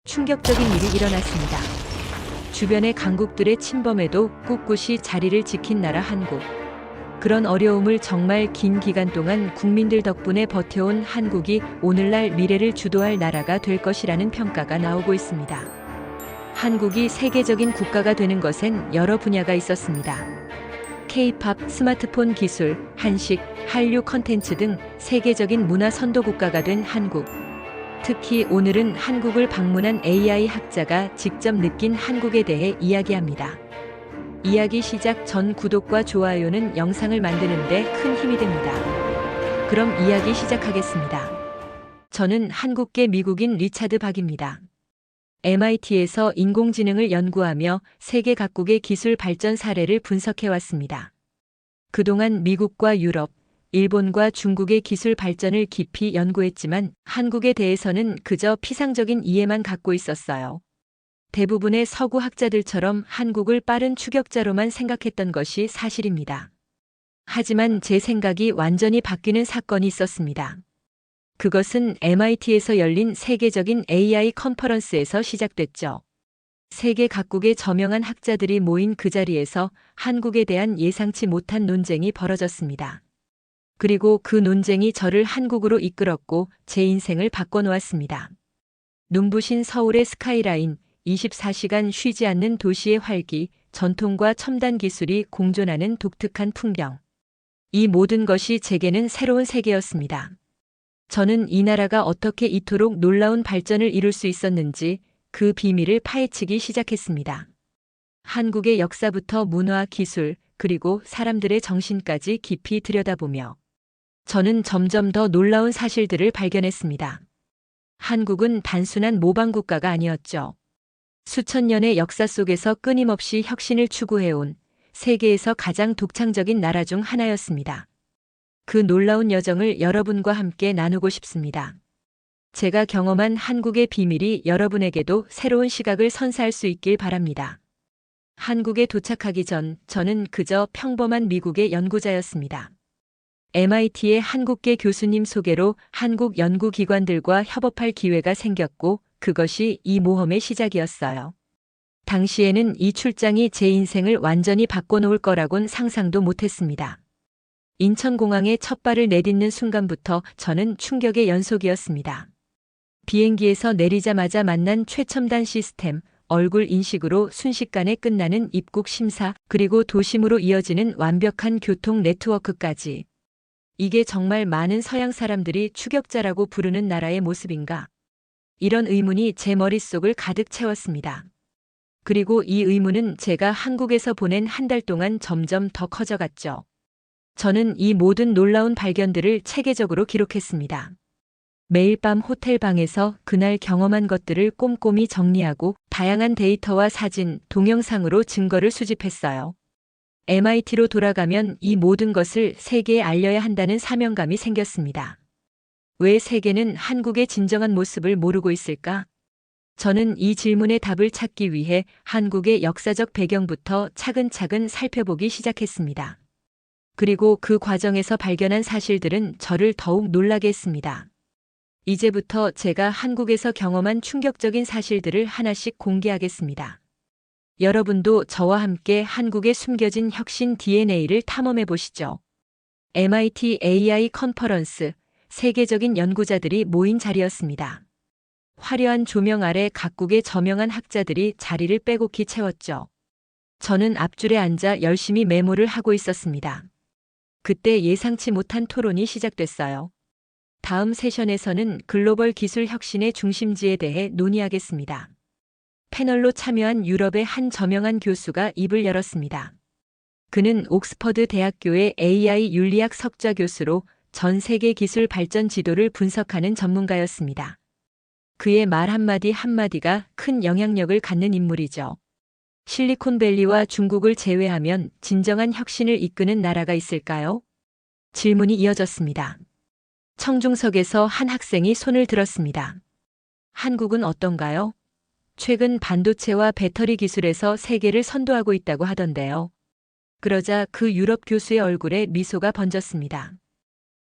충격적인 일이 일어났습니다. 주변의 강국들의 침범에도 꿋꿋이 자리를 지킨 나라 한국. 그런 어려움을 정말 긴 기간 동안 국민들 덕분에 버텨온 한국이 오늘날 미래를 주도할 나라가 될 것이라는 평가가 나오고 있습니다. 한국이 세계적인 국가가 되는 것엔 여러 분야가 있었습니다. K-팝, 스마트폰 기술, 한식, 한류 컨텐츠 등 세계적인 문화 선도 국가가 된 한국. 특히 오늘은 한국을 방문한 AI 학자가 직접 느낀 한국에 대해 이야기합니다. 이야기 시작 전 구독과 좋아요는 영상을 만드는데 큰 힘이 됩니다. 그럼 이야기 시작하겠습니다. 저는 한국계 미국인 리차드 박입니다. MIT에서 인공지능을 연구하며 세계 각국의 기술 발전 사례를 분석해왔습니다. 그동안 미국과 유럽, 일본과 중국의 기술 발전을 깊이 연구했지만 한국에 대해서는 그저 피상적인 이해만 갖고 있었어요. 대부분의 서구 학자들처럼 한국을 빠른 추격자로만 생각했던 것이 사실입니다. 하지만 제 생각이 완전히 바뀌는 사건이 있었습니다. 그것은 MIT에서 열린 세계적인 AI 컨퍼런스에서 시작됐죠. 세계 각국의 저명한 학자들이 모인 그 자리에서 한국에 대한 예상치 못한 논쟁이 벌어졌습니다. 그리고 그 논쟁이 저를 한국으로 이끌었고 제 인생을 바꿔놓았습니다. 눈부신 서울의 스카이라인, 24시간 쉬지 않는 도시의 활기, 전통과 첨단 기술이 공존하는 독특한 풍경. 이 모든 것이 제게는 새로운 세계였습니다. 저는 이 나라가 어떻게 이토록 놀라운 발전을 이룰 수 있었는지 그 비밀을 파헤치기 시작했습니다. 한국의 역사부터 문화, 기술, 그리고 사람들의 정신까지 깊이 들여다보며 저는 점점 더 놀라운 사실들을 발견했습니다. 한국은 단순한 모방 국가가 아니었죠. 수천 년의 역사 속에서 끊임없이 혁신을 추구해온 세계에서 가장 독창적인 나라 중 하나였습니다. 그 놀라운 여정을 여러분과 함께 나누고 싶습니다. 제가 경험한 한국의 비밀이 여러분에게도 새로운 시각을 선사할 수 있길 바랍니다. 한국에 도착하기 전 저는 그저 평범한 미국의 연구자였습니다. MIT의 한국계 교수님 소개로 한국 연구기관들과 협업할 기회가 생겼고 그것이 이 모험의 시작이었어요. 당시에는 이 출장이 제 인생을 완전히 바꿔놓을 거라곤 상상도 못했습니다. 인천공항에 첫 발을 내딛는 순간부터 저는 충격의 연속이었습니다. 비행기에서 내리자마자 만난 최첨단 시스템, 얼굴 인식으로 순식간에 끝나는 입국 심사, 그리고 도심으로 이어지는 완벽한 교통 네트워크까지. 이게 정말 많은 서양 사람들이 추격자라고 부르는 나라의 모습인가? 이런 의문이 제 머릿속을 가득 채웠습니다. 그리고 이 의문은 제가 한국에서 보낸 한 달 동안 점점 더 커져갔죠. 저는 이 모든 놀라운 발견들을 체계적으로 기록했습니다. 매일 밤 호텔 방에서 그날 경험한 것들을 꼼꼼히 정리하고 다양한 데이터와 사진, 동영상으로 증거를 수집했어요. MIT로 돌아가면 이 모든 것을 세계에 알려야 한다는 사명감이 생겼습니다. 왜 세계는 한국의 진정한 모습을 모르고 있을까? 저는 이 질문의 답을 찾기 위해 한국의 역사적 배경부터 차근차근 살펴보기 시작했습니다. 그리고 그 과정에서 발견한 사실들은 저를 더욱 놀라게 했습니다. 이제부터 제가 한국에서 경험한 충격적인 사실들을 하나씩 공개하겠습니다. 여러분도 저와 함께 한국에 숨겨진 혁신 DNA를 탐험해 보시죠. MIT AI 컨퍼런스, 세계적인 연구자들이 모인 자리였습니다. 화려한 조명 아래 각국의 저명한 학자들이 자리를 빼곡히 채웠죠. 저는 앞줄에 앉아 열심히 메모를 하고 있었습니다. 그때 예상치 못한 토론이 시작됐어요. 다음 세션에서는 글로벌 기술 혁신의 중심지에 대해 논의하겠습니다. 패널로 참여한 유럽의 한 저명한 교수가 입을 열었습니다. 그는 옥스퍼드 대학교의 AI 윤리학 석좌 교수로 전 세계 기술 발전 지도를 분석하는 전문가였습니다. 그의 말 한마디 한마디가 큰 영향력을 갖는 인물이죠. 실리콘밸리와 중국을 제외하면 진정한 혁신을 이끄는 나라가 있을까요? 질문이 이어졌습니다. 청중석에서 한 학생이 손을 들었습니다. 한국은 어떤가요? 최근 반도체와 배터리 기술에서 세계를 선도하고 있다고 하던데요. 그러자 그 유럽 교수의 얼굴에 미소가 번졌습니다.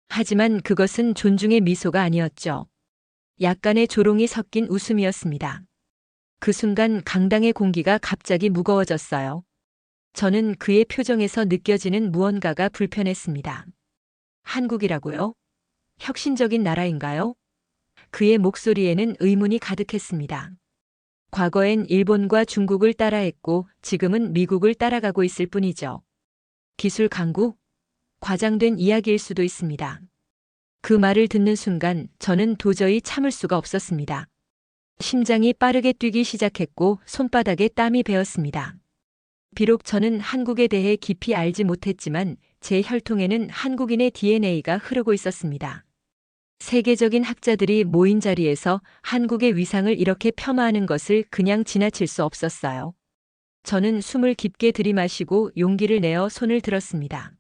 하지만 그것은 존중의 미소가 아니었죠. 약간의 조롱이 섞인 웃음이었습니다. 그 순간 강당의 공기가 갑자기 무거워졌어요. 저는 그의 표정에서 느껴지는 무언가가 불편했습니다. 한국이라고요? 혁신적인 나라인가요? 그의 목소리에는 의문이 가득했습니다. 과거엔 일본과 중국을 따라했고 지금은 미국을 따라가고 있을 뿐이죠. 기술 강국? 과장된 이야기일 수도 있습니다. 그 말을 듣는 순간 저는 도저히 참을 수가 없었습니다. 심장이 빠르게 뛰기 시작했고 손바닥에 땀이 배었습니다. 비록 저는 한국에 대해 깊이 알지 못했지만 제 혈통에는 한국인의 DNA가 흐르고 있었습니다. 세계적인 학자들이 모인 자리에서 한국의 위상을 이렇게 폄하하는 것을 그냥 지나칠 수 없었어요. 저는 숨을 깊게 들이마시고 용기를 내어 손을 들었습니다.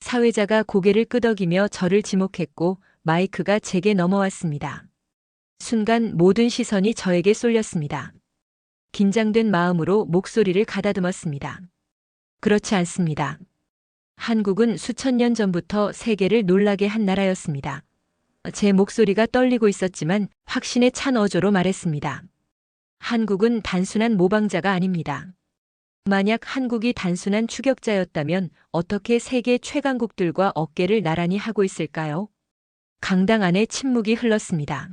사회자가 고개를 끄덕이며 저를 지목했고 마이크가 제게 넘어왔습니다. 순간 모든 시선이 저에게 쏠렸습니다. 긴장된 마음으로 목소리를 가다듬었습니다. 그렇지 않습니다. 한국은 수천 년 전부터 세계를 놀라게 한 나라였습니다. 제 목소리가 떨리고 있었지만 확신에 찬 어조로 말했습니다. 한국은 단순한 모방자가 아닙니다. 만약 한국이 단순한 추격자였다면 어떻게 세계 최강국들과 어깨를 나란히 하고 있을까요? 강당 안에 침묵이 흘렀습니다.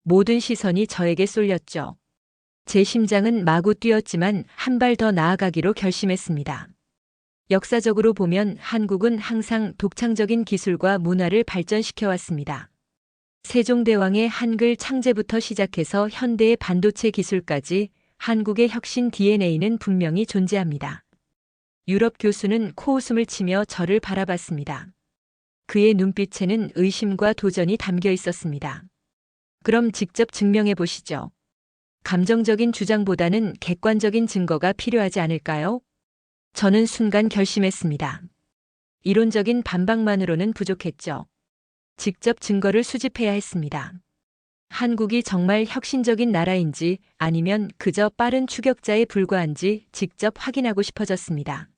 모든 시선이 저에게 쏠렸죠. 제 심장은 마구 뛰었지만 한 발 더 나아가기로 결심했습니다. 역사적으로 보면 한국은 항상 독창적인 기술과 문화를 발전시켜 왔습니다. 세종대왕의 한글 창제부터 시작해서 현대의 반도체 기술까지 한국의 혁신 DNA는 분명히 존재합니다. 유럽 교수는 코웃음을 치며 저를 바라봤습니다. 그의 눈빛에는 의심과 도전이 담겨 있었습니다. 그럼 직접 증명해 보시죠. 감정적인 주장보다는 객관적인 증거가 필요하지 않을까요? 저는 순간 결심했습니다. 이론적인 반박만으로는 부족했죠. 직접 증거를 수집해야 했습니다. 한국이 정말 혁신적인 나라인지 아니면 그저 빠른 추격자에 불과한지 직접 확인하고 싶어졌습니다.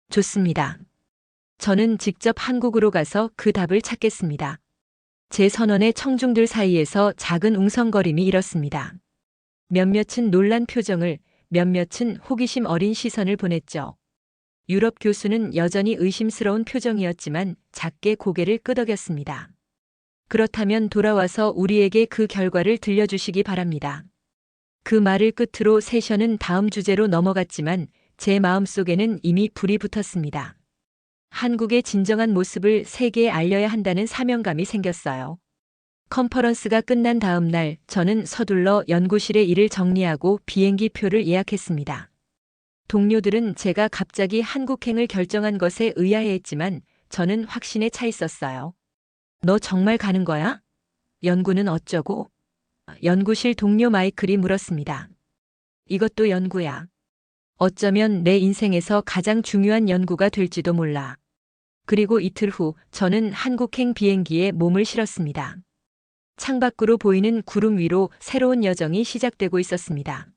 좋습니다. 저는 직접 한국으로 가서 그 답을 찾겠습니다. 제 선언의 청중들 사이에서 작은 웅성거림이 일었습니다. 몇몇은 놀란 표정을, 몇몇은 호기심 어린 시선을 보냈죠. 유럽 교수는 여전히 의심스러운 표정이었지만 작게 고개를 끄덕였습니다. 그렇다면 돌아와서 우리에게 그 결과를 들려주시기 바랍니다. 그 말을 끝으로 세션은 다음 주제로 넘어갔지만 제 마음속에는 이미 불이 붙었습니다. 한국의 진정한 모습을 세계에 알려야 한다는 사명감이 생겼어요. 컨퍼런스가 끝난 다음 날 저는 서둘러 연구실의 일을 정리하고 비행기 표를 예약했습니다. 동료들은 제가 갑자기 한국행을 결정한 것에 의아해했지만 저는 확신에 차 있었어요. 너 정말 가는 거야? 연구는 어쩌고? 연구실 동료 마이클이 물었습니다. 이것도 연구야. 어쩌면 내 인생에서 가장 중요한 연구가 될지도 몰라. 그리고 이틀 후 저는 한국행 비행기에 몸을 실었습니다. 창밖으로 보이는 구름 위로 새로운 여정이 시작되고 있었습니다.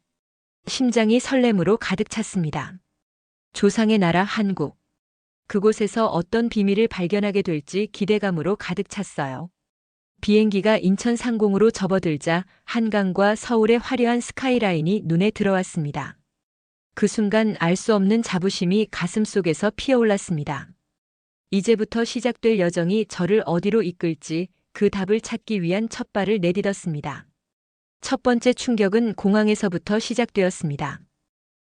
심장이 설렘으로 가득 찼습니다. 조상의 나라 한국. 그곳에서 어떤 비밀을 발견하게 될지 기대감으로 가득 찼어요. 비행기가 인천 상공으로 접어들자 한강과 서울의 화려한 스카이라인이 눈에 들어왔습니다. 그 순간 알 수 없는 자부심이 가슴속에서 피어올랐습니다. 이제부터 시작될 여정이 저를 어디로 이끌지 그 답을 찾기 위한 첫 발을 내딛었습니다. 첫 번째 충격은 공항에서부터 시작되었습니다.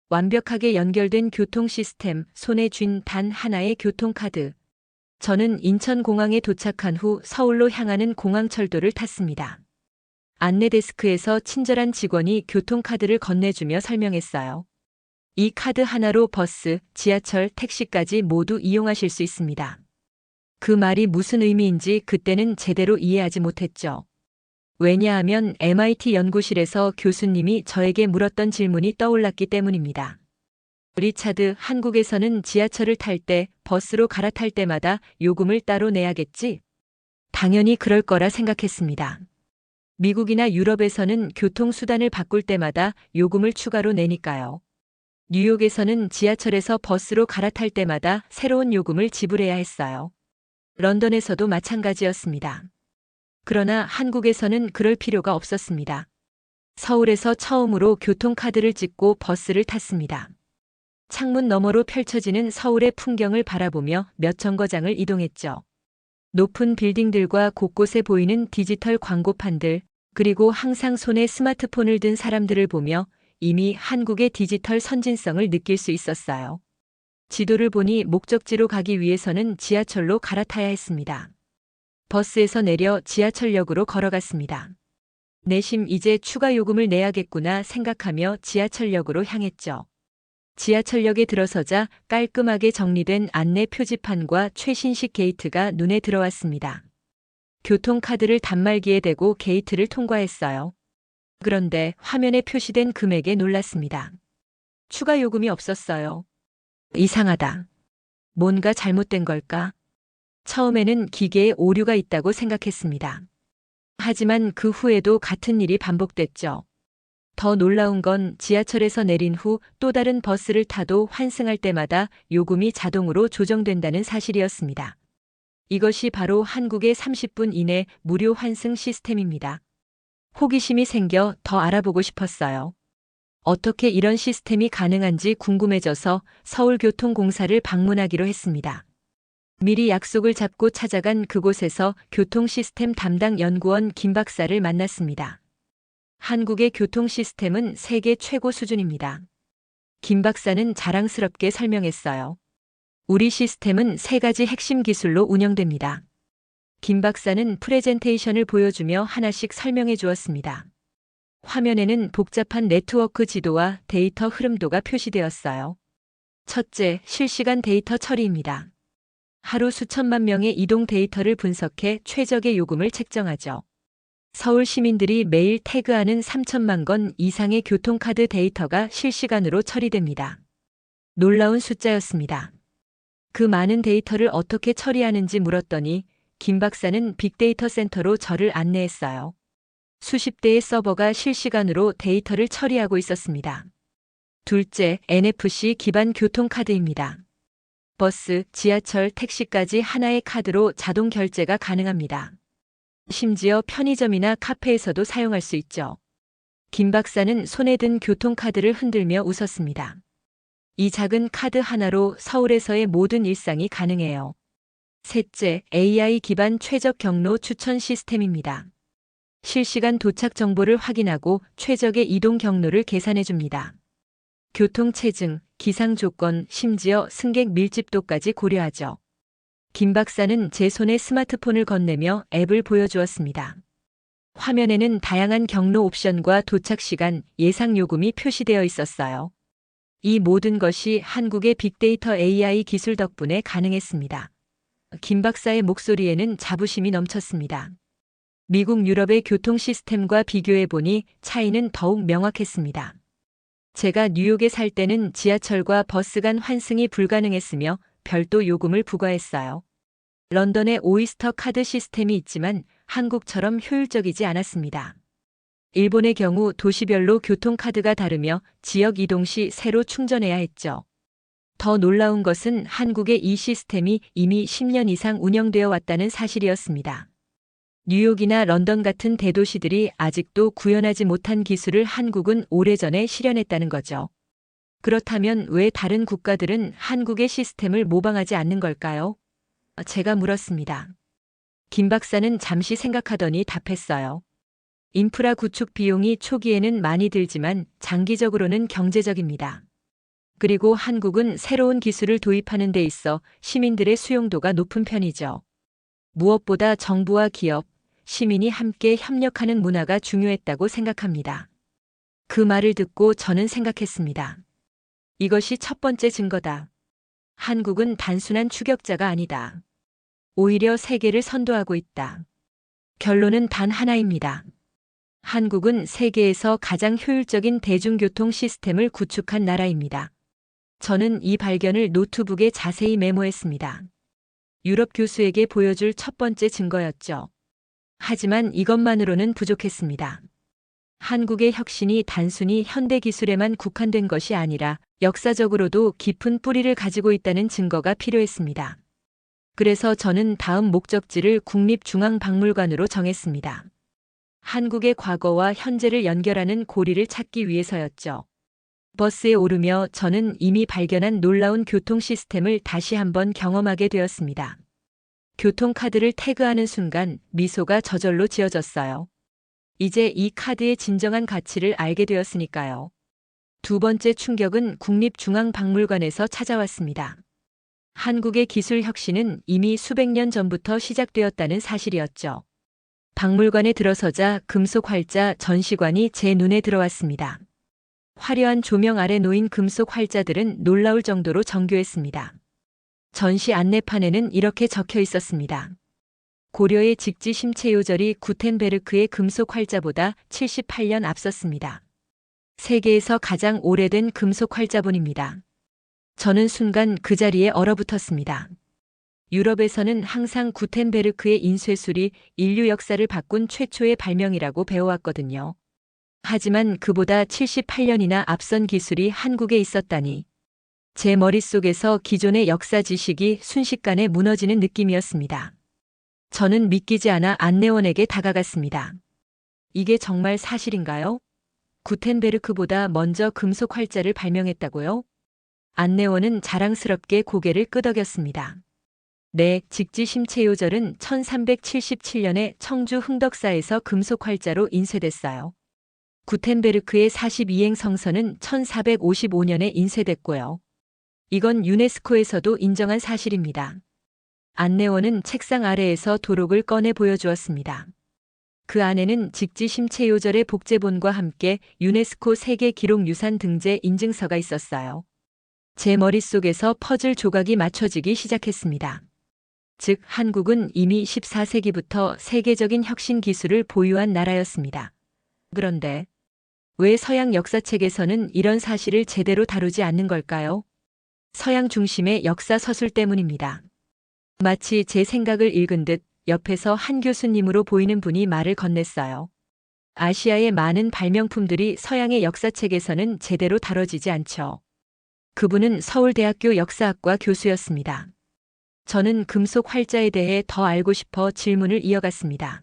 완벽하게 연결된 교통 시스템, 손에 쥔 단 하나의 교통카드. 저는 인천공항에 도착한 후 서울로 향하는 공항철도를 탔습니다. 안내 데스크에서 친절한 직원이 교통카드를 건네주며 설명했어요. 이 카드 하나로 버스, 지하철, 택시까지 모두 이용하실 수 있습니다. 그 말이 무슨 의미인지 그때는 제대로 이해하지 못했죠. 왜냐하면 MIT 연구실에서 교수님이 저에게 물었던 질문이 떠올랐기 때문입니다. 리차드, 한국에서는 지하철을 탈 때, 버스로 갈아탈 때마다 요금을 따로 내야겠지? 당연히 그럴 거라 생각했습니다. 미국이나 유럽에서는 교통수단을 바꿀 때마다 요금을 추가로 내니까요. 뉴욕에서는 지하철에서 버스로 갈아탈 때마다 새로운 요금을 지불해야 했어요. 런던에서도 마찬가지였습니다. 그러나 한국에서는 그럴 필요가 없었습니다. 서울에서 처음으로 교통카드를 찍고 버스를 탔습니다. 창문 너머로 펼쳐지는 서울의 풍경을 바라보며 몇 정거장을 이동했죠. 높은 빌딩들과 곳곳에 보이는 디지털 광고판들, 그리고 항상 손에 스마트폰을 든 사람들을 보며 이미 한국의 디지털 선진성을 느낄 수 있었어요. 지도를 보니 목적지로 가기 위해서는 지하철로 갈아타야 했습니다. 버스에서 내려 지하철역으로 걸어갔습니다. 내심 이제 추가 요금을 내야겠구나 생각하며 지하철역으로 향했죠. 지하철역에 들어서자 깔끔하게 정리된 안내 표지판과 최신식 게이트가 눈에 들어왔습니다. 교통카드를 단말기에 대고 게이트를 통과했어요. 그런데 화면에 표시된 금액에 놀랐습니다. 추가 요금이 없었어요. 이상하다. 뭔가 잘못된 걸까? 처음에는 기계에 오류가 있다고 생각했습니다. 하지만 그 후에도 같은 일이 반복됐죠. 더 놀라운 건 지하철에서 내린 후 또 다른 버스를 타도 환승할 때마다 요금이 자동으로 조정된다는 사실이었습니다. 이것이 바로 한국의 30분 이내 무료 환승 시스템입니다. 호기심이 생겨 더 알아보고 싶었어요. 어떻게 이런 시스템이 가능한지 궁금해져서 서울교통공사를 방문하기로 했습니다. 미리 약속을 잡고 찾아간 그곳에서 교통시스템 담당 연구원 김 박사를 만났습니다. 한국의 교통 시스템은 세계 최고 수준입니다. 김 박사는 자랑스럽게 설명했어요. 우리 시스템은 3가지 핵심 기술로 운영됩니다. 김 박사는 프레젠테이션을 보여주며 하나씩 설명해 주었습니다. 화면에는 복잡한 네트워크 지도와 데이터 흐름도가 표시되었어요. 첫째, 실시간 데이터 처리입니다. 하루 수천만 명의 이동 데이터를 분석해 최적의 요금을 책정하죠. 서울 시민들이 매일 태그하는 3천만 건 이상의 교통카드 데이터가 실시간으로 처리됩니다. 놀라운 숫자였습니다. 그 많은 데이터를 어떻게 처리하는지 물었더니 김 박사는 빅데이터 센터로 저를 안내했어요. 수십 대의 서버가 실시간으로 데이터를 처리하고 있었습니다. 둘째, NFC 기반 교통카드입니다. 버스, 지하철, 택시까지 하나의 카드로 자동 결제가 가능합니다. 심지어 편의점이나 카페에서도 사용할 수 있죠. 김 박사는 손에 든 교통카드를 흔들며 웃었습니다. 이 작은 카드 하나로 서울에서의 모든 일상이 가능해요. 셋째, AI 기반 최적 경로 추천 시스템입니다. 실시간 도착 정보를 확인하고 최적의 이동 경로를 계산해 줍니다. 교통 체증, 기상 조건, 심지어 승객 밀집도까지 고려하죠. 김 박사는 제 손에 스마트폰을 건네며 앱을 보여주었습니다. 화면에는 다양한 경로 옵션과 도착 시간, 예상 요금이 표시되어 있었어요. 이 모든 것이 한국의 빅데이터 AI 기술 덕분에 가능했습니다. 김 박사의 목소리에는 자부심이 넘쳤습니다. 미국 유럽의 교통 시스템과 비교해 보니 차이는 더욱 명확했습니다. 제가 뉴욕에 살 때는 지하철과 버스 간 환승이 불가능했으며 별도 요금을 부과했어요. 런던에 오이스터 카드 시스템이 있지만 한국처럼 효율적이지 않았습니다. 일본의 경우 도시별로 교통카드가 다르며 지역 이동 시 새로 충전해야 했죠. 더 놀라운 것은 한국의 이 시스템이 이미 10년 이상 운영되어 왔다는 사실이었습니다. 뉴욕이나 런던 같은 대도시들이 아직도 구현하지 못한 기술을 한국은 오래전에 실현했다는 거죠. 그렇다면 왜 다른 국가들은 한국의 시스템을 모방하지 않는 걸까요? 제가 물었습니다. 김 박사는 잠시 생각하더니 답했어요. 인프라 구축 비용이 초기에는 많이 들지만 장기적으로는 경제적입니다. 그리고 한국은 새로운 기술을 도입하는 데 있어 시민들의 수용도가 높은 편이죠. 무엇보다 정부와 기업, 시민이 함께 협력하는 문화가 중요했다고 생각합니다. 그 말을 듣고 저는 생각했습니다. 이것이 첫 번째 증거다. 한국은 단순한 추격자가 아니다. 오히려 세계를 선도하고 있다. 결론은 단 하나입니다. 한국은 세계에서 가장 효율적인 대중교통 시스템을 구축한 나라입니다. 저는 이 발견을 노트북에 자세히 메모했습니다. 유럽 교수에게 보여줄 첫 번째 증거였죠. 하지만 이것만으로는 부족했습니다. 한국의 혁신이 단순히 현대 기술에만 국한된 것이 아니라 역사적으로도 깊은 뿌리를 가지고 있다는 증거가 필요했습니다. 그래서 저는 다음 목적지를 국립중앙박물관으로 정했습니다. 한국의 과거와 현재를 연결하는 고리를 찾기 위해서였죠. 버스에 오르며 저는 이미 발견한 놀라운 교통 시스템을 다시 한번 경험하게 되었습니다. 교통카드를 태그하는 순간 미소가 저절로 지어졌어요. 이제 이 카드의 진정한 가치를 알게 되었으니까요. 두 번째 충격은 국립중앙박물관에서 찾아왔습니다. 한국의 기술 혁신은 이미 수백 년 전부터 시작되었다는 사실이었죠. 박물관에 들어서자 금속 활자 전시관이 제 눈에 들어왔습니다. 화려한 조명 아래 놓인 금속 활자들은 놀라울 정도로 정교했습니다. 전시 안내판에는 이렇게 적혀 있었습니다. 고려의 직지 심채요절이 구텐베르크의 금속 활자보다 78년 앞섰습니다. 세계에서 가장 오래된 금속 활자본입니다. 저는 순간 그 자리에 얼어붙었습니다. 유럽에서는 항상 구텐베르크의 인쇄술이 인류 역사를 바꾼 최초의 발명이라고 배워왔거든요. 하지만 그보다 78년이나 앞선 기술이 한국에 있었다니. 제 머릿속에서 기존의 역사 지식이 순식간에 무너지는 느낌이었습니다. 저는 믿기지 않아 안내원에게 다가갔습니다. 이게 정말 사실인가요? 구텐베르크보다 먼저 금속 활자를 발명했다고요? 안내원은 자랑스럽게 고개를 끄덕였습니다. 네, 직지 심채요절은 1377년에 청주 흥덕사에서 금속 활자로 인쇄됐어요. 구텐베르크의 42행 성서는 1455년에 인쇄됐고요. 이건 유네스코에서도 인정한 사실입니다. 안내원은 책상 아래에서 도록을 꺼내 보여주었습니다. 그 안에는 직지 심채요절의 복제본과 함께 유네스코 세계기록유산 등재 인증서가 있었어요. 제 머릿속에서 퍼즐 조각이 맞춰지기 시작했습니다. 즉, 한국은 이미 14세기부터 세계적인 혁신 기술을 보유한 나라였습니다. 그런데 왜 서양 역사책에서는 이런 사실을 제대로 다루지 않는 걸까요? 서양 중심의 역사 서술 때문입니다. 마치 제 생각을 읽은 듯 옆에서 한 교수님으로 보이는 분이 말을 건넸어요. 아시아의 많은 발명품들이 서양의 역사책에서는 제대로 다뤄지지 않죠. 그분은 서울대학교 역사학과 교수였습니다. 저는 금속 활자에 대해 더 알고 싶어 질문을 이어갔습니다.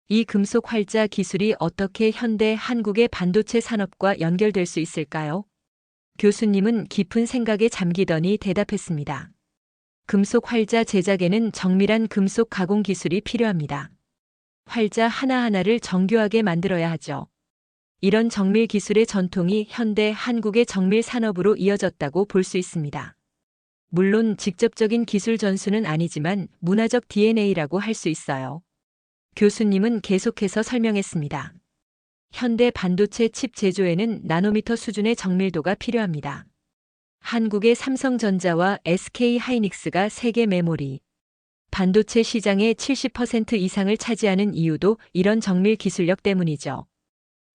이 금속 활자 기술이 어떻게 현대 한국의 반도체 산업과 연결될 수 있을까요? 교수님은 깊은 생각에 잠기더니 대답했습니다. 금속 활자 제작에는 정밀한 금속 가공 기술이 필요합니다. 활자 하나하나를 정교하게 만들어야 하죠. 이런 정밀 기술의 전통이 현대 한국의 정밀 산업으로 이어졌다고 볼 수 있습니다. 물론 직접적인 기술 전수는 아니지만 문화적 DNA라고 할 수 있어요. 교수님은 계속해서 설명했습니다. 현대 반도체 칩 제조에는 나노미터 수준의 정밀도가 필요합니다. 한국의 삼성전자와 SK하이닉스가 세계 메모리, 반도체 시장의 70% 이상을 차지하는 이유도 이런 정밀 기술력 때문이죠.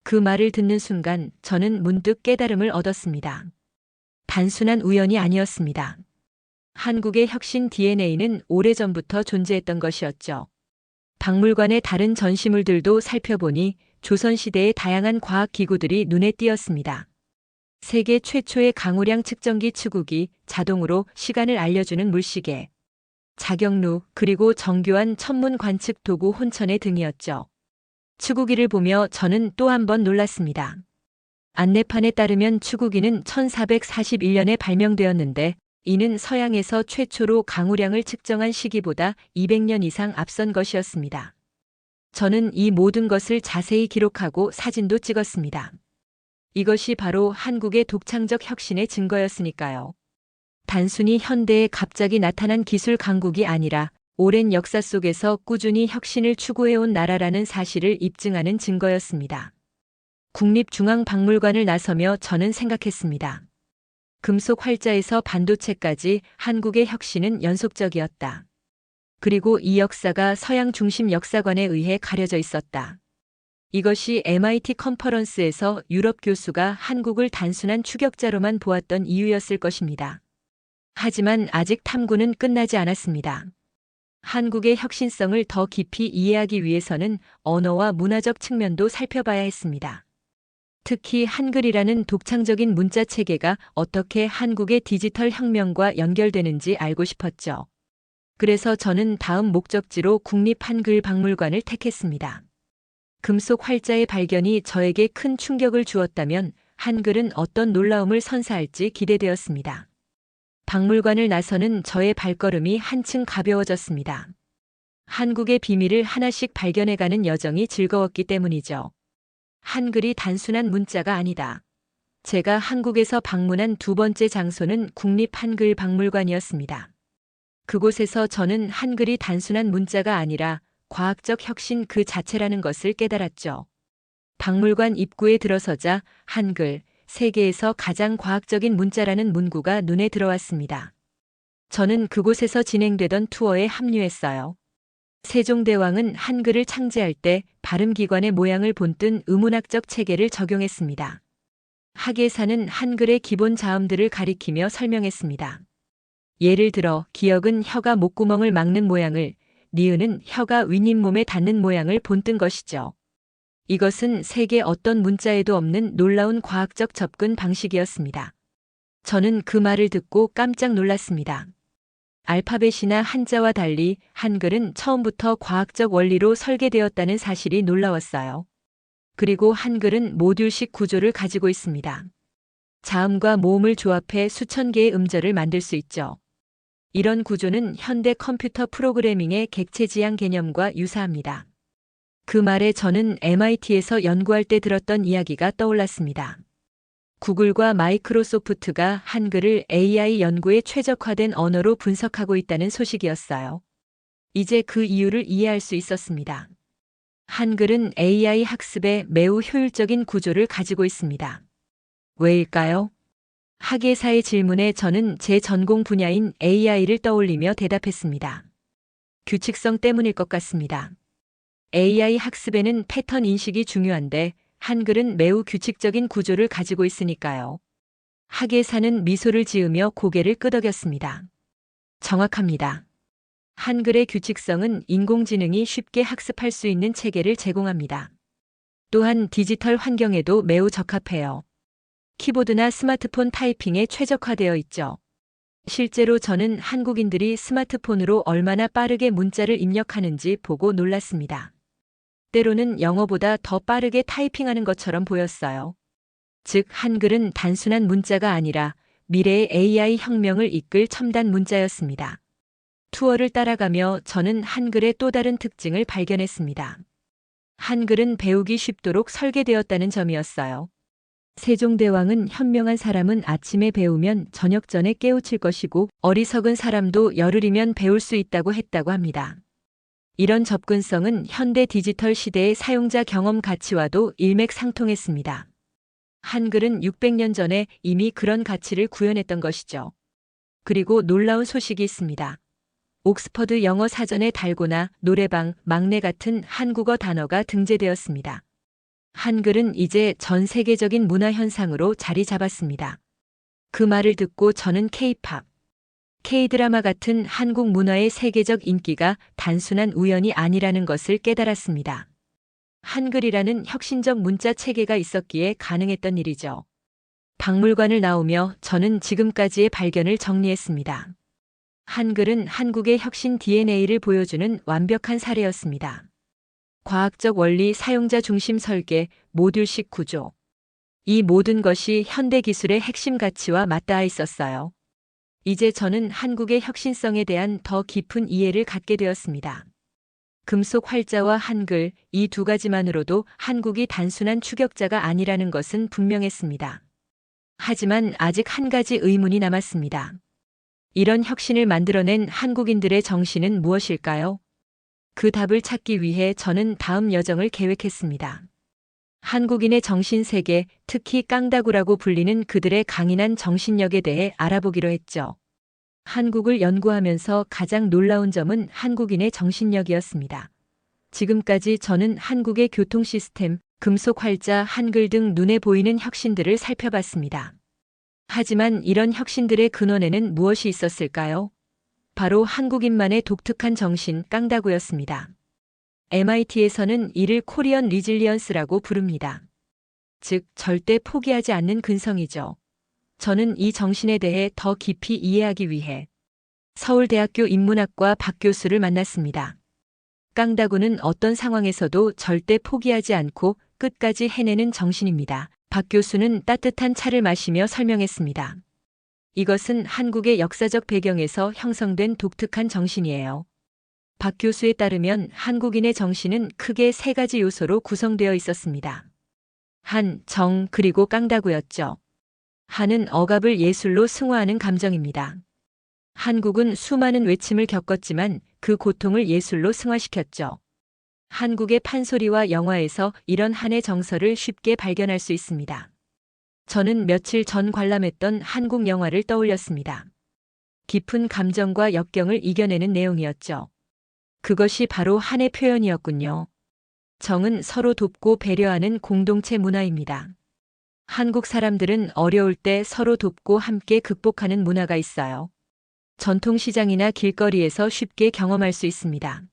그 말을 듣는 순간 저는 문득 깨달음을 얻었습니다. 단순한 우연이 아니었습니다. 한국의 혁신 DNA는 오래전부터 존재했던 것이었죠. 박물관의 다른 전시물들도 살펴보니 조선시대의 다양한 과학기구들이 눈에 띄었습니다. 세계 최초의 강우량 측정기 치국이, 자동으로 시간을 알려주는 물시계, 자경루, 그리고 정교한 천문 관측 도구 혼천의 등이었죠. 치구기를 보며 저는 또 한 번 놀랐습니다. 안내판에 따르면 치구기는 1441년에 발명되었는데 이는 서양에서 최초로 강우량을 측정한 시기보다 200년 이상 앞선 것이었습니다. 저는 이 모든 것을 자세히 기록하고 사진도 찍었습니다. 이것이 바로 한국의 독창적 혁신의 증거였으니까요. 단순히 현대에 갑자기 나타난 기술 강국이 아니라 오랜 역사 속에서 꾸준히 혁신을 추구해온 나라라는 사실을 입증하는 증거였습니다. 국립중앙박물관을 나서며 저는 생각했습니다. 금속 활자에서 반도체까지 한국의 혁신은 연속적이었다. 그리고 이 역사가 서양 중심 역사관에 의해 가려져 있었다. 이것이 MIT 컨퍼런스에서 유럽 교수가 한국을 단순한 추격자로만 보았던 이유였을 것입니다. 하지만 아직 탐구는 끝나지 않았습니다. 한국의 혁신성을 더 깊이 이해하기 위해서는 언어와 문화적 측면도 살펴봐야 했습니다. 특히 한글이라는 독창적인 문자 체계가 어떻게 한국의 디지털 혁명과 연결되는지 알고 싶었죠. 그래서 저는 다음 목적지로 국립한글박물관을 택했습니다. 금속 활자의 발견이 저에게 큰 충격을 주었다면 한글은 어떤 놀라움을 선사할지 기대되었습니다. 박물관을 나서는 저의 발걸음이 한층 가벼워졌습니다. 한국의 비밀을 하나씩 발견해가는 여정이 즐거웠기 때문이죠. 한글이 단순한 문자가 아니다. 제가 한국에서 방문한 두 번째 장소는 국립한글박물관이었습니다. 그곳에서 저는 한글이 단순한 문자가 아니라 과학적 혁신 그 자체라는 것을 깨달았죠. 박물관 입구에 들어서자 한글, 세계에서 가장 과학적인 문자라는 문구가 눈에 들어왔습니다. 저는 그곳에서 진행되던 투어에 합류했어요. 세종대왕은 한글을 창제할 때 발음기관의 모양을 본뜬 의문학적 체계를 적용했습니다. 학예사는 한글의 기본 자음들을 가리키며 설명했습니다. 예를 들어 기역은 혀가 목구멍을 막는 모양을, 니은은 혀가 윗잇몸에 닿는 모양을 본뜬 것이죠. 이것은 세계 어떤 문자에도 없는 놀라운 과학적 접근 방식이었습니다. 저는 그 말을 듣고 깜짝 놀랐습니다. 알파벳이나 한자와 달리 한글은 처음부터 과학적 원리로 설계되었다는 사실이 놀라웠어요. 그리고 한글은 모듈식 구조를 가지고 있습니다. 자음과 모음을 조합해 수천 개의 음절을 만들 수 있죠. 이런 구조는 현대 컴퓨터 프로그래밍의 객체지향 개념과 유사합니다. 그 말에 저는 MIT에서 연구할 때 들었던 이야기가 떠올랐습니다. 구글과 마이크로소프트가 한글을 AI 연구에 최적화된 언어로 분석하고 있다는 소식이었어요. 이제 그 이유를 이해할 수 있었습니다. 한글은 AI 학습에 매우 효율적인 구조를 가지고 있습니다. 왜일까요? 학예사의 질문에 저는 제 전공 분야인 AI를 떠올리며 대답했습니다. 규칙성 때문일 것 같습니다. AI 학습에는 패턴 인식이 중요한데 한글은 매우 규칙적인 구조를 가지고 있으니까요. 학예사는 미소를 지으며 고개를 끄덕였습니다. 정확합니다. 한글의 규칙성은 인공지능이 쉽게 학습할 수 있는 체계를 제공합니다. 또한 디지털 환경에도 매우 적합해요. 키보드나 스마트폰 타이핑에 최적화되어 있죠. 실제로 저는 한국인들이 스마트폰으로 얼마나 빠르게 문자를 입력하는지 보고 놀랐습니다. 때로는 영어보다 더 빠르게 타이핑하는 것처럼 보였어요. 즉, 한글은 단순한 문자가 아니라 미래의 AI 혁명을 이끌 첨단 문자였습니다. 투어를 따라가며 저는 한글의 또 다른 특징을 발견했습니다. 한글은 배우기 쉽도록 설계되었다는 점이었어요. 세종대왕은 현명한 사람은 아침에 배우면 저녁 전에 깨우칠 것이고 어리석은 사람도 열흘이면 배울 수 있다고 했다고 합니다. 이런 접근성은 현대 디지털 시대의 사용자 경험 가치와도 일맥상통했습니다. 한글은 600년 전에 이미 그런 가치를 구현했던 것이죠. 그리고 놀라운 소식이 있습니다. 옥스퍼드 영어 사전에 달고나 노래방, 막내 같은 한국어 단어가 등재되었습니다. 한글은 이제 전 세계적인 문화 현상으로 자리 잡았습니다. 그 말을 듣고 저는 K-팝, K-드라마 같은 한국 문화의 세계적 인기가 단순한 우연이 아니라는 것을 깨달았습니다. 한글이라는 혁신적 문자 체계가 있었기에 가능했던 일이죠. 박물관을 나오며 저는 지금까지의 발견을 정리했습니다. 한글은 한국의 혁신 DNA를 보여주는 완벽한 사례였습니다. 과학적 원리, 사용자 중심 설계, 모듈식 구조. 이 모든 것이 현대 기술의 핵심 가치와 맞닿아 있었어요. 이제 저는 한국의 혁신성에 대한 더 깊은 이해를 갖게 되었습니다. 금속 활자와 한글, 이 두 가지만으로도 한국이 단순한 추격자가 아니라는 것은 분명했습니다. 하지만 아직 한 가지 의문이 남았습니다. 이런 혁신을 만들어낸 한국인들의 정신은 무엇일까요? 그 답을 찾기 위해 저는 다음 여정을 계획했습니다. 한국인의 정신세계, 특히 깡다구라고 불리는 그들의 강인한 정신력에 대해 알아보기로 했죠. 한국을 연구하면서 가장 놀라운 점은 한국인의 정신력이었습니다. 지금까지 저는 한국의 교통 시스템, 금속 활자, 한글 등 눈에 보이는 혁신들을 살펴봤습니다. 하지만 이런 혁신들의 근원에는 무엇이 있었을까요? 바로 한국인만의 독특한 정신, 깡다구였습니다. MIT에서는 이를 코리언 리질리언스라고 부릅니다. 즉, 절대 포기하지 않는 근성이죠. 저는 이 정신에 대해 더 깊이 이해하기 위해 서울대학교 인문학과 박 교수를 만났습니다. 깡다구는 어떤 상황에서도 절대 포기하지 않고 끝까지 해내는 정신입니다. 박 교수는 따뜻한 차를 마시며 설명했습니다. 이것은 한국의 역사적 배경에서 형성된 독특한 정신이에요. 박 교수에 따르면 한국인의 정신은 크게 세 가지 요소로 구성되어 있었습니다. 한, 정, 그리고 깡다구였죠. 한은 억압을 예술로 승화하는 감정입니다. 한국은 수많은 외침을 겪었지만 그 고통을 예술로 승화시켰죠. 한국의 판소리와 영화에서 이런 한의 정서를 쉽게 발견할 수 있습니다. 저는 며칠 전 관람했던 한국 영화를 떠올렸습니다. 깊은 감정과 역경을 이겨내는 내용이었죠. 그것이 바로 한의 표현이었군요. 정은 서로 돕고 배려하는 공동체 문화입니다. 한국 사람들은 어려울 때 서로 돕고 함께 극복하는 문화가 있어요. 전통시장이나 길거리에서 쉽게 경험할 수 있습니다.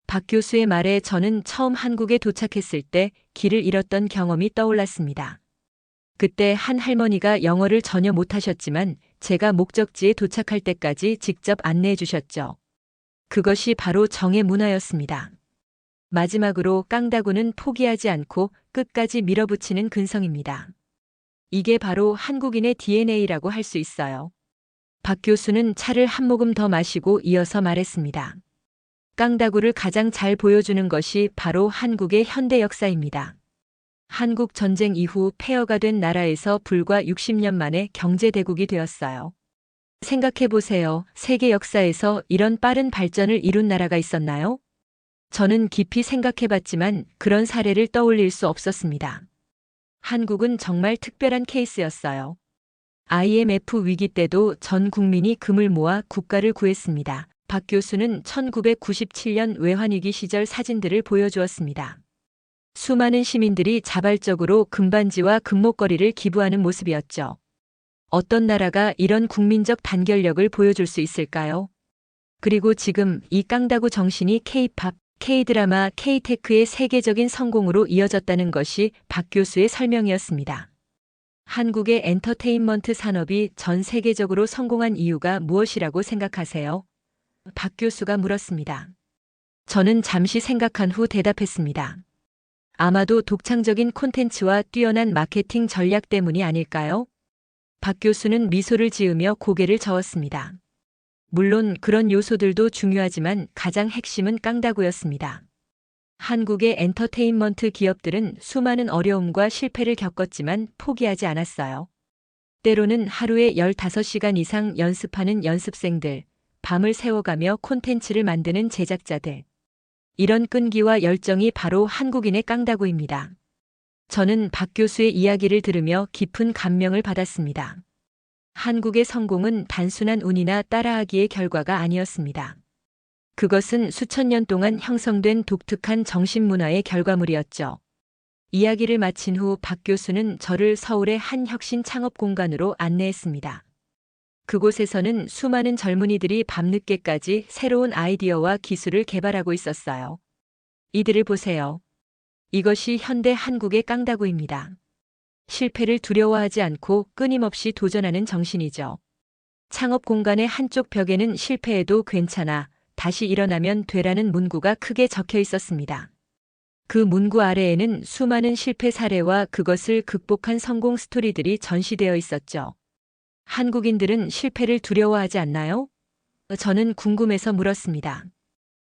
박 교수의 말에 저는 처음 한국에 도착했을 때 길을 잃었던 경험이 떠올랐습니다. 그때 한 할머니가 영어를 전혀 못하셨지만 제가 목적지에 도착할 때까지 직접 안내해 주셨죠. 그것이 바로 정의 문화였습니다. 마지막으로 깡다구는 포기하지 않고 끝까지 밀어붙이는 근성입니다. 이게 바로 한국인의 DNA라고 할 수 있어요. 박 교수는 차를 한 모금 더 마시고 이어서 말했습니다. 깡다구를 가장 잘 보여주는 것이 바로 한국의 현대 역사입니다. 한국 전쟁 이후 폐허가 된 나라에서 불과 60년 만에 경제대국이 되었어요. 생각해 보세요. 세계 역사에서 이런 빠른 발전을 이룬 나라가 있었나요? 저는 깊이 생각해 봤지만 그런 사례를 떠올릴 수 없었습니다. 한국은 정말 특별한 케이스였어요. IMF 위기 때도 전 국민이 금을 모아 국가를 구했습니다. 박 교수는 1997년 외환위기 시절 사진들을 보여주었습니다. 수많은 시민들이 자발적으로 금반지와 금목걸이를 기부하는 모습이었죠. 어떤 나라가 이런 국민적 단결력을 보여줄 수 있을까요? 그리고 지금 이 깡다구 정신이 K-팝, K-드라마, K-테크의 세계적인 성공으로 이어졌다는 것이 박 교수의 설명이었습니다. 한국의 엔터테인먼트 산업이 전 세계적으로 성공한 이유가 무엇이라고 생각하세요? 박 교수가 물었습니다. 저는 잠시 생각한 후 대답했습니다. 아마도 독창적인 콘텐츠와 뛰어난 마케팅 전략 때문이 아닐까요? 박 교수는 미소를 지으며 고개를 저었습니다. 물론 그런 요소들도 중요하지만 가장 핵심은 깡다구였습니다. 한국의 엔터테인먼트 기업들은 수많은 어려움과 실패를 겪었지만 포기하지 않았어요. 때로는 하루에 15시간 이상 연습하는 연습생들, 밤을 새워가며 콘텐츠를 만드는 제작자들. 이런 끈기와 열정이 바로 한국인의 깡다구입니다. 저는 박 교수의 이야기를 들으며 깊은 감명을 받았습니다. 한국의 성공은 단순한 운이나 따라하기의 결과가 아니었습니다. 그것은 수천 년 동안 형성된 독특한 정신문화의 결과물이었죠. 이야기를 마친 후 박 교수는 저를 서울의 한 혁신 창업 공간으로 안내했습니다. 그곳에서는 수많은 젊은이들이 밤늦게까지 새로운 아이디어와 기술을 개발하고 있었어요. 이들을 보세요. 이것이 현대 한국의 깡다구입니다. 실패를 두려워하지 않고 끊임없이 도전하는 정신이죠. 창업 공간의 한쪽 벽에는 실패해도 괜찮아, 다시 일어나면 되라는 문구가 크게 적혀 있었습니다. 그 문구 아래에는 수많은 실패 사례와 그것을 극복한 성공 스토리들이 전시되어 있었죠. 한국인들은 실패를 두려워하지 않나요? 저는 궁금해서 물었습니다.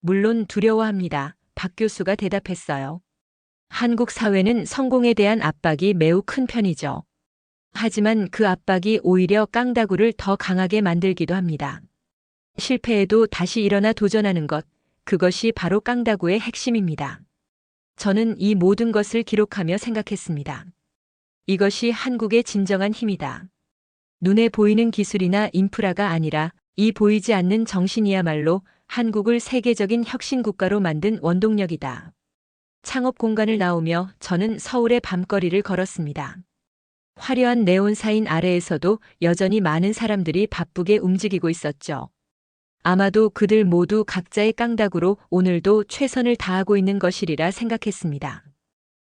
물론 두려워합니다. 박 교수가 대답했어요. 한국 사회는 성공에 대한 압박이 매우 큰 편이죠. 하지만 그 압박이 오히려 깡다구를 더 강하게 만들기도 합니다. 실패해도 다시 일어나 도전하는 것, 그것이 바로 깡다구의 핵심입니다. 저는 이 모든 것을 기록하며 생각했습니다. 이것이 한국의 진정한 힘이다. 눈에 보이는 기술이나 인프라가 아니라 이 보이지 않는 정신이야말로 한국을 세계적인 혁신 국가로 만든 원동력이다. 창업 공간을 나오며 저는 서울의 밤거리를 걸었습니다. 화려한 네온 사인 아래에서도 여전히 많은 사람들이 바쁘게 움직이고 있었죠. 아마도 그들 모두 각자의 깡다구로 오늘도 최선을 다하고 있는 것이리라 생각했습니다.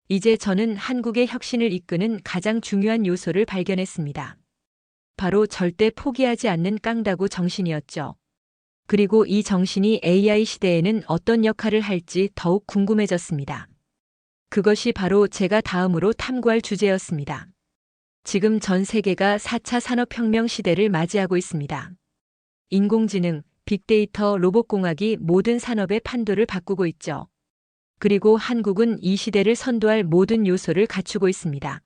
이제 저는 한국의 혁신을 이끄는 가장 중요한 요소를 발견했습니다. 바로 절대 포기하지 않는 깡다구 정신이었죠. 그리고 이 정신이 AI 시대에는 어떤 역할을 할지 더욱 궁금해졌습니다. 그것이 바로 제가 다음으로 탐구할 주제였습니다. 지금 전 세계가 4차 산업혁명 시대를 맞이하고 있습니다. 인공지능, 빅데이터, 로봇공학이 모든 산업의 판도를 바꾸고 있죠. 그리고 한국은 이 시대를 선도할 모든 요소를 갖추고 있습니다.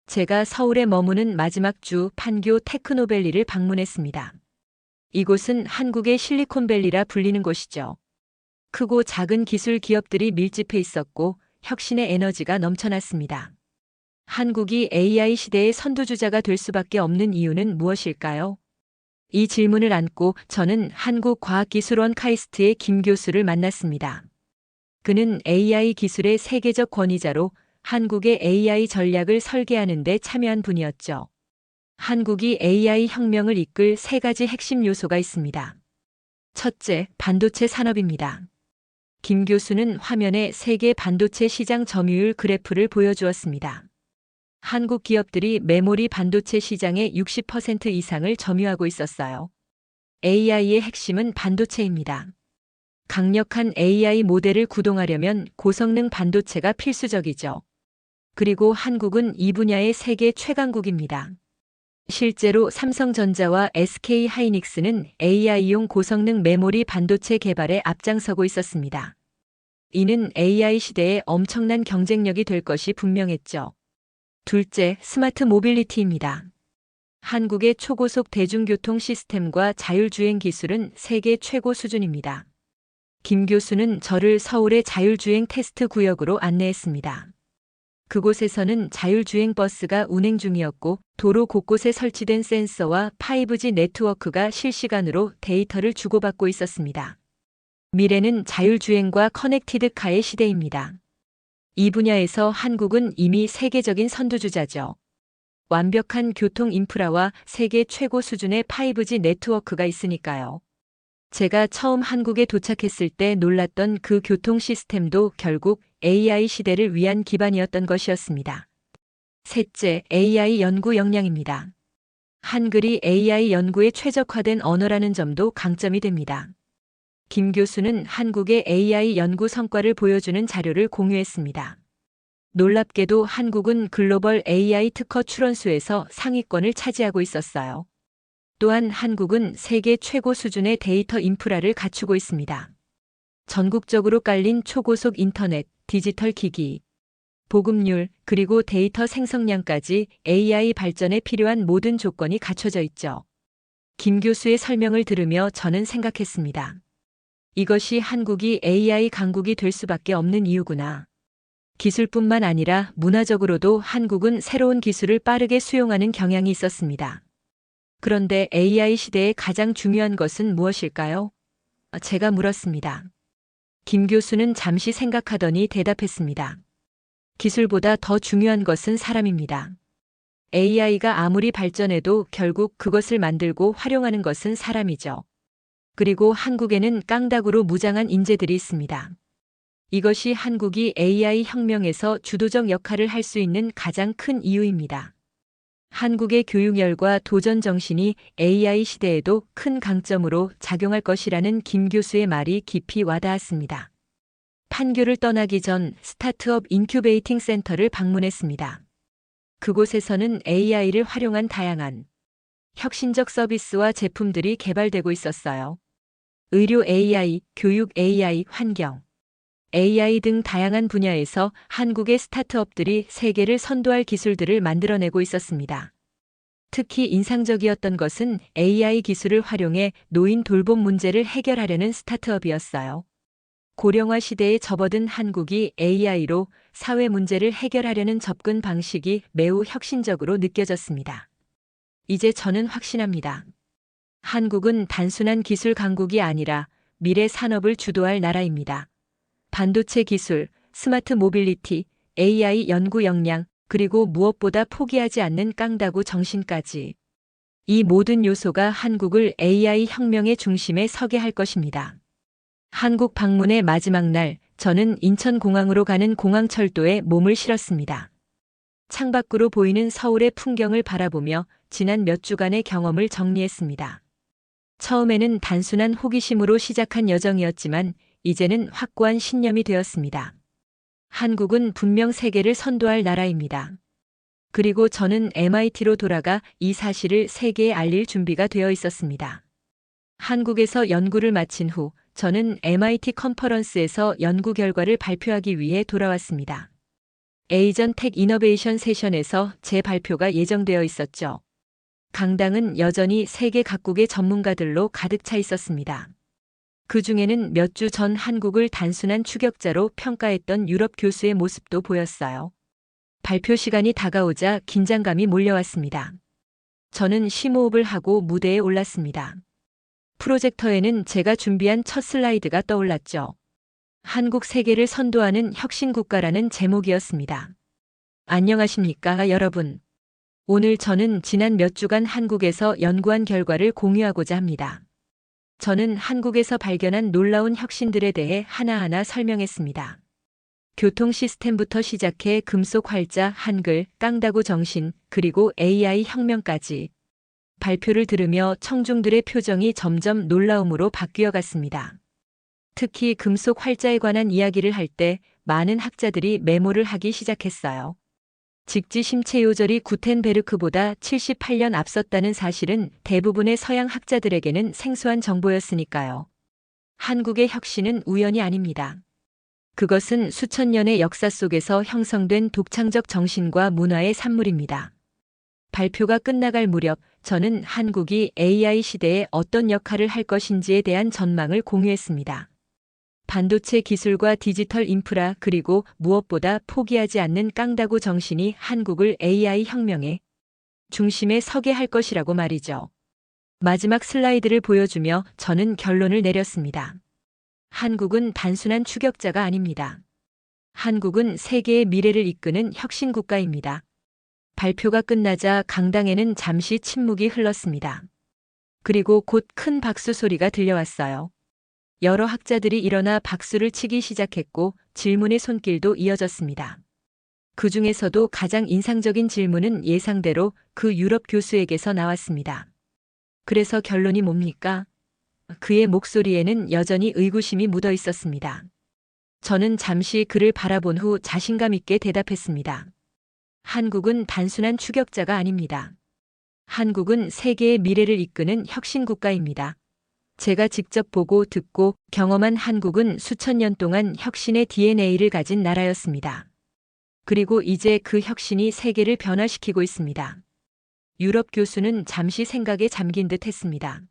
제가 서울에 머무는 마지막 주 판교 테크노밸리를 방문했습니다. 이곳은 한국의 실리콘밸리라 불리는 곳이죠. 크고 작은 기술 기업들이 밀집해 있었고 혁신의 에너지가 넘쳐났습니다. 한국이 AI 시대의 선두주자가 될 수밖에 없는 이유는 무엇일까요? 이 질문을 안고 저는 한국과학기술원 카이스트의 김 교수를 만났습니다. 그는 AI 기술의 세계적 권위자로 한국의 AI 전략을 설계하는 데 참여한 분이었죠. 한국이 AI 혁명을 이끌 세 가지 핵심 요소가 있습니다. 첫째, 반도체 산업입니다. 김 교수는 화면에 세계 반도체 시장 점유율 그래프를 보여주었습니다. 한국 기업들이 메모리 반도체 시장의 60% 이상을 점유하고 있었어요. AI의 핵심은 반도체입니다. 강력한 AI 모델을 구동하려면 고성능 반도체가 필수적이죠. 그리고 한국은 이 분야의 세계 최강국입니다. 실제로 삼성전자와 SK하이닉스는 AI용 고성능 메모리 반도체 개발에 앞장서고 있었습니다. 이는 AI 시대에 엄청난 경쟁력이 될 것이 분명했죠. 둘째, 스마트 모빌리티입니다. 한국의 초고속 대중교통 시스템과 자율주행 기술은 세계 최고 수준입니다. 김 교수는 저를 서울의 자율주행 테스트 구역으로 안내했습니다. 그곳에서는 자율주행 버스가 운행 중이었고 도로 곳곳에 설치된 센서와 5G 네트워크가 실시간으로 데이터를 주고받고 있었습니다. 미래는 자율주행과 커넥티드 카의 시대입니다. 이 분야에서 한국은 이미 세계적인 선두주자죠. 완벽한 교통 인프라와 세계 최고 수준의 5G 네트워크가 있으니까요. 제가 처음 한국에 도착했을 때 놀랐던 그 교통 시스템도 결국 AI 시대를 위한 기반이었던 것이었습니다. 셋째, AI 연구 역량입니다. 한글이 AI 연구에 최적화된 언어라는 점도 강점이 됩니다. 김 교수는 한국의 AI 연구 성과를 보여주는 자료를 공유했습니다. 놀랍게도 한국은 글로벌 AI 특허 출원수에서 상위권을 차지하고 있었어요. 또한 한국은 세계 최고 수준의 데이터 인프라를 갖추고 있습니다. 전국적으로 깔린 초고속 인터넷, 디지털 기기, 보급률, 그리고 데이터 생성량까지 AI 발전에 필요한 모든 조건이 갖춰져 있죠. 김 교수의 설명을 들으며 저는 생각했습니다. 이것이 한국이 AI 강국이 될 수밖에 없는 이유구나. 기술뿐만 아니라 문화적으로도 한국은 새로운 기술을 빠르게 수용하는 경향이 있었습니다. 그런데 AI 시대의 가장 중요한 것은 무엇일까요? 제가 물었습니다. 김 교수는 잠시 생각하더니 대답했습니다. 기술보다 더 중요한 것은 사람입니다. AI가 아무리 발전해도 결국 그것을 만들고 활용하는 것은 사람이죠. 그리고 한국에는 깡다구로 무장한 인재들이 있습니다. 이것이 한국이 AI 혁명에서 주도적 역할을 할 수 있는 가장 큰 이유입니다. 한국의 교육열과 도전 정신이 AI 시대에도 큰 강점으로 작용할 것이라는 김 교수의 말이 깊이 와닿았습니다. 판교를 떠나기 전 스타트업 인큐베이팅 센터를 방문했습니다. 그곳에서는 AI를 활용한 다양한 혁신적 서비스와 제품들이 개발되고 있었어요. 의료 AI, 교육 AI, 환경 AI 등 다양한 분야에서 한국의 스타트업들이 세계를 선도할 기술들을 만들어내고 있었습니다. 특히 인상적이었던 것은 AI 기술을 활용해 노인 돌봄 문제를 해결하려는 스타트업이었어요. 고령화 시대에 접어든 한국이 AI로 사회 문제를 해결하려는 접근 방식이 매우 혁신적으로 느껴졌습니다. 이제 저는 확신합니다. 한국은 단순한 기술 강국이 아니라 미래 산업을 주도할 나라입니다. 반도체 기술, 스마트 모빌리티, AI 연구 역량, 그리고 무엇보다 포기하지 않는 깡다구 정신까지. 이 모든 요소가 한국을 AI 혁명의 중심에 서게 할 것입니다. 한국 방문의 마지막 날, 저는 인천공항으로 가는 공항철도에 몸을 실었습니다. 창밖으로 보이는 서울의 풍경을 바라보며 지난 몇 주간의 경험을 정리했습니다. 처음에는 단순한 호기심으로 시작한 여정이었지만 이제는 확고한 신념이 되었습니다. 한국은 분명 세계를 선도할 나라입니다. 그리고 저는 MIT로 돌아가 이 사실을 세계에 알릴 준비가 되어 있었습니다. 한국에서 연구를 마친 후 저는 MIT 컨퍼런스에서 연구 결과를 발표하기 위해 돌아왔습니다. 에이전 텍 이너베이션 세션에서 제 발표가 예정되어 있었죠. 강당은 여전히 세계 각국의 전문가들로 가득 차 있었습니다. 그 중에는 몇 주 전 한국을 단순한 추격자로 평가했던 유럽 교수의 모습도 보였어요. 발표 시간이 다가오자 긴장감이 몰려왔습니다. 저는 심호흡을 하고 무대에 올랐습니다. 프로젝터에는 제가 준비한 첫 슬라이드가 떠올랐죠. 한국 세계를 선도하는 혁신국가라는 제목이었습니다. 안녕하십니까, 여러분. 오늘 저는 지난 몇 주간 한국에서 연구한 결과를 공유하고자 합니다. 저는 한국에서 발견한 놀라운 혁신들에 대해 하나하나 설명했습니다. 교통 시스템부터 시작해 금속 활자, 한글, 깡다구 정신, 그리고 AI 혁명까지. 발표를 들으며 청중들의 표정이 점점 놀라움으로 바뀌어 갔습니다. 특히 금속 활자에 관한 이야기를 할 때 많은 학자들이 메모를 하기 시작했어요. 직지 심체 요절이 구텐베르크보다 78년 앞섰다는 사실은 대부분의 서양 학자들에게는 생소한 정보였으니까요. 한국의 혁신은 우연이 아닙니다. 그것은 수천 년의 역사 속에서 형성된 독창적 정신과 문화의 산물입니다. 발표가 끝나갈 무렵 저는 한국이 AI 시대에 어떤 역할을 할 것인지에 대한 전망을 공유했습니다. 반도체 기술과 디지털 인프라 그리고 무엇보다 포기하지 않는 깡다구 정신이 한국을 AI 혁명의 중심에 서게 할 것이라고 말이죠. 마지막 슬라이드를 보여주며 저는 결론을 내렸습니다. 한국은 단순한 추격자가 아닙니다. 한국은 세계의 미래를 이끄는 혁신 국가입니다. 발표가 끝나자 강당에는 잠시 침묵이 흘렀습니다. 그리고 곧 큰 박수 소리가 들려왔어요. 여러 학자들이 일어나 박수를 치기 시작했고 질문의 손길도 이어졌습니다. 그 중에서도 가장 인상적인 질문은 예상대로 그 유럽 교수에게서 나왔습니다. 그래서 결론이 뭡니까? 그의 목소리에는 여전히 의구심이 묻어 있었습니다. 저는 잠시 그를 바라본 후 자신감 있게 대답했습니다. 한국은 단순한 추격자가 아닙니다. 한국은 세계의 미래를 이끄는 혁신 국가입니다. 제가 직접 보고 듣고 경험한 한국은 수천 년 동안 혁신의 DNA를 가진 나라였습니다. 그리고 이제 그 혁신이 세계를 변화시키고 있습니다. 유럽 교수는 잠시 생각에 잠긴 듯 했습니다.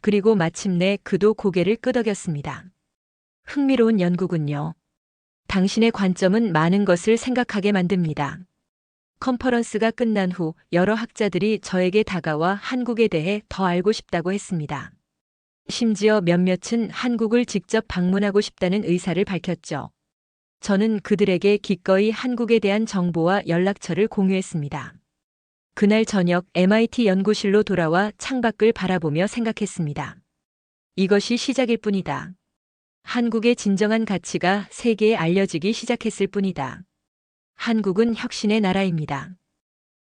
그리고 마침내 그도 고개를 끄덕였습니다. 흥미로운 연구군요. 당신의 관점은 많은 것을 생각하게 만듭니다. 컨퍼런스가 끝난 후 여러 학자들이 저에게 다가와 한국에 대해 더 알고 싶다고 했습니다. 심지어 몇몇은 한국을 직접 방문하고 싶다는 의사를 밝혔죠. 저는 그들에게 기꺼이 한국에 대한 정보와 연락처를 공유했습니다. 그날 저녁 MIT 연구실로 돌아와 창밖을 바라보며 생각했습니다. 이것이 시작일 뿐이다. 한국의 진정한 가치가 세계에 알려지기 시작했을 뿐이다. 한국은 혁신의 나라입니다.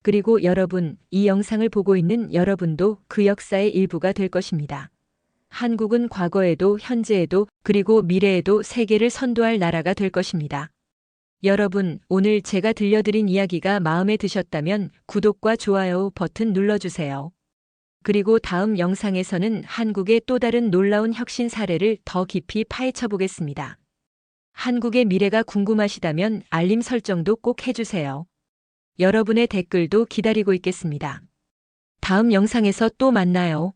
그리고 여러분, 이 영상을 보고 있는 여러분도 그 역사의 일부가 될 것입니다. 한국은 과거에도 현재에도 그리고 미래에도 세계를 선도할 나라가 될 것입니다. 여러분, 오늘 제가 들려드린 이야기가 마음에 드셨다면 구독과 좋아요 버튼 눌러주세요. 그리고 다음 영상에서는 한국의 또 다른 놀라운 혁신 사례를 더 깊이 파헤쳐 보겠습니다. 한국의 미래가 궁금하시다면 알림 설정도 꼭 해주세요. 여러분의 댓글도 기다리고 있겠습니다. 다음 영상에서 또 만나요.